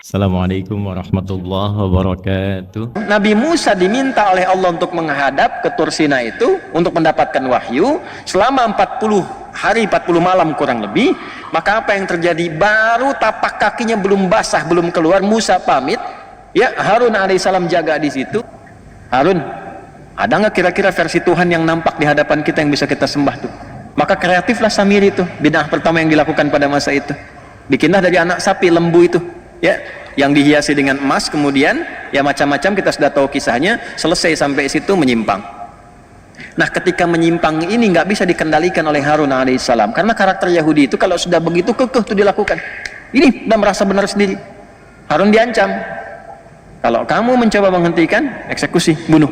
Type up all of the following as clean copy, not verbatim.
Assalamualaikum warahmatullahi wabarakatuh. Nabi Musa diminta oleh Allah untuk menghadap ke Tur Sina itu untuk mendapatkan wahyu selama 40 hari 40 malam kurang lebih. Maka apa yang terjadi? Baru tapak kakinya belum basah, belum keluar, Musa pamit, ya Harun alaihissalam jaga di situ. Harun, ada nggak kira-kira versi Tuhan yang nampak di hadapan kita yang bisa kita sembah tuh? Maka kreatiflah Samiri itu, bid'ah pertama yang dilakukan pada masa itu. Bikinlah dari anak sapi lembu itu, ya, yang dihiasi dengan emas, kemudian ya macam-macam, kita sudah tahu kisahnya. Selesai sampai situ menyimpang. Nah, ketika menyimpang ini nggak bisa dikendalikan oleh Harun alaihissalam, karena karakter Yahudi itu kalau sudah begitu kekeh itu dilakukan. Ini udah merasa benar sendiri. Harun diancam, kalau kamu mencoba menghentikan, eksekusi, bunuh.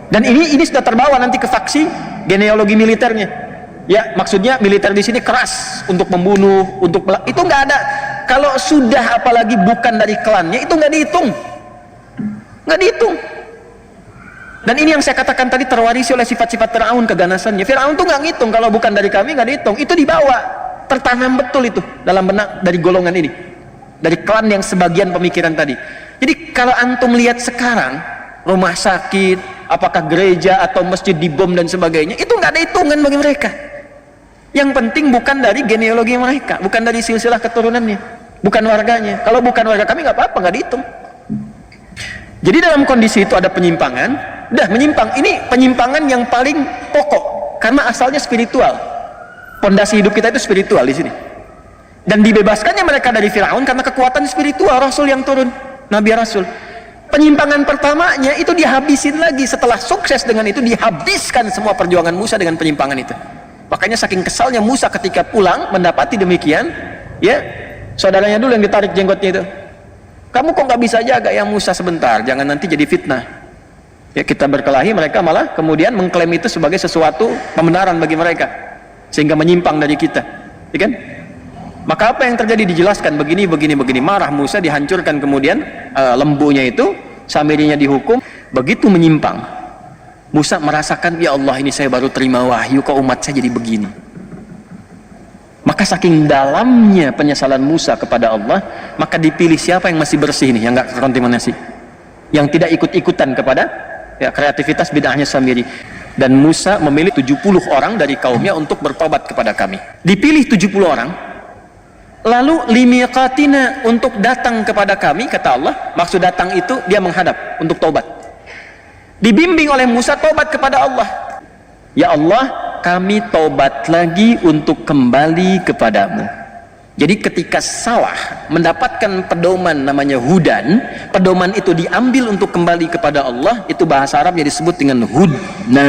Dan ini sudah terbawa nanti ke faksi genealogi militernya. Ya, maksudnya militer di sini keras untuk membunuh, itu nggak ada. Kalau sudah apalagi bukan dari klannya, itu nggak dihitung, nggak dihitung. Dan ini yang saya katakan tadi terwarisi oleh sifat-sifat Fir'aun, keganasannya. Fir'aun tuh nggak ngitung, kalau bukan dari kami nggak dihitung. Itu dibawa, tertanam betul itu dalam benak dari golongan ini, dari klan yang sebagian pemikiran tadi. Jadi kalau antum lihat sekarang rumah sakit, apakah gereja atau masjid dibom dan sebagainya, itu nggak ada hitungan bagi mereka. Yang penting bukan dari genealogi mereka, bukan dari silsilah keturunannya, bukan warganya. Kalau bukan warga kami nggak apa-apa, nggak dihitung. Jadi dalam kondisi itu ada penyimpangan, udah menyimpang. Ini penyimpangan yang paling pokok karena asalnya spiritual. Pondasi hidup kita itu spiritual di sini. Dan dibebaskannya mereka dari Firaun karena kekuatan spiritual Rasul yang turun, Nabi Rasul. Penyimpangan pertamanya itu dihabisin lagi. Setelah sukses dengan itu, dihabiskan semua perjuangan Musa dengan penyimpangan itu. Makanya saking kesalnya Musa ketika pulang mendapati demikian, ya saudaranya dulu yang ditarik jenggotnya itu, kamu kok nggak bisa jaga ya Musa, sebentar, jangan nanti jadi fitnah. Ya, kita berkelahi, mereka malah kemudian mengklaim itu sebagai sesuatu pembenaran bagi mereka, sehingga menyimpang dari kita, ya kan? Maka apa yang terjadi dijelaskan begini, marah Musa, dihancurkan kemudian lembunya itu, Samirinya dihukum. Begitu menyimpang, Musa merasakan, ya Allah, ini saya baru terima wahyu, kok umat saya jadi begini. Maka saking dalamnya penyesalan Musa kepada Allah, maka dipilih siapa yang masih bersih nih, yang nggak terkontaminasi, yang tidak ikut-ikutan kepada ya kreativitas bid'ahnya Samiri. Dan Musa memilih 70 orang dari kaumnya untuk bertobat kepada kami. Dipilih 70 orang, lalu limiqatina, untuk datang kepada kami, kata Allah. Maksud datang itu dia menghadap untuk tobat. Dibimbing oleh Musa tobat kepada Allah. Ya Allah, kami tobat lagi untuk kembali kepadamu. Jadi ketika salah, mendapatkan pedoman namanya hudan, pedoman itu diambil untuk kembali kepada Allah, itu bahasa Arabnya disebut dengan hudna.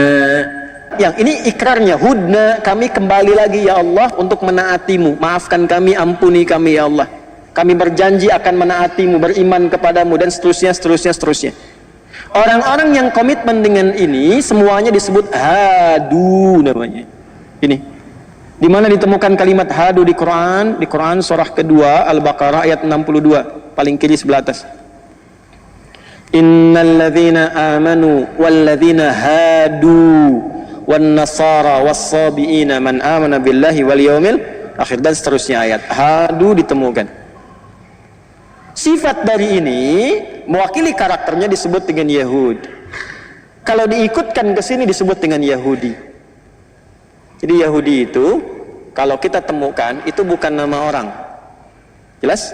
Yang ini ikrarnya, hudna, kami kembali lagi ya Allah untuk menaatimu, maafkan kami, ampuni kami ya Allah, kami berjanji akan menaatimu, beriman kepadamu, dan seterusnya. Orang-orang yang komitmen dengan ini semuanya disebut hadu namanya. Ini di mana ditemukan kalimat hadu di Quran? Di Quran surah kedua Al-Baqarah ayat 62, paling kiri sebelah atas. Innalladzina amanu walladzina hadu wan nasara was-sabiina man amana billahi wal yaumil akhir, dan seterusnya ayat. Hadu ditemukan. Sifat dari ini mewakili karakternya disebut dengan Yahud. Kalau diikutkan ke sini disebut dengan Yahudi. Jadi Yahudi itu kalau kita temukan itu bukan nama orang. Jelas?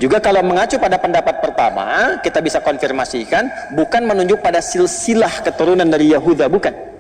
Juga kalau mengacu pada pendapat pertama, kita bisa konfirmasikan bukan menunjuk pada silsilah keturunan dari Yahuda, bukan.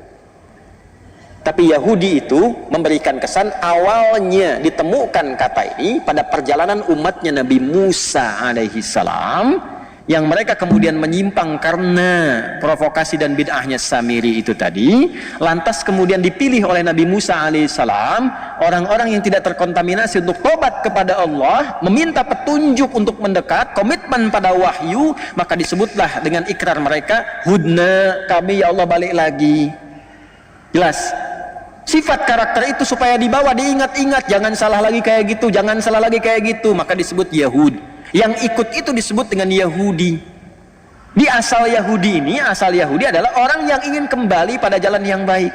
Tapi Yahudi itu memberikan kesan awalnya ditemukan kata ini pada perjalanan umatnya Nabi Musa alaihissalam, yang mereka kemudian menyimpang karena provokasi dan bid'ahnya Samiri itu tadi. Lantas kemudian dipilih oleh Nabi Musa alaihissalam orang-orang yang tidak terkontaminasi untuk tobat kepada Allah, meminta petunjuk untuk mendekat, komitmen pada wahyu. Maka disebutlah dengan ikrar mereka, hudna, kami ya Allah balik lagi. Jelas? Sifat karakter itu supaya dibawa, diingat-ingat, jangan salah lagi kayak gitu, jangan salah lagi kayak gitu, maka disebut Yahud. Yang ikut itu disebut dengan Yahudi. Di asal Yahudi ini, asal Yahudi adalah orang yang ingin kembali pada jalan yang baik,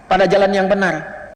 pada jalan yang benar.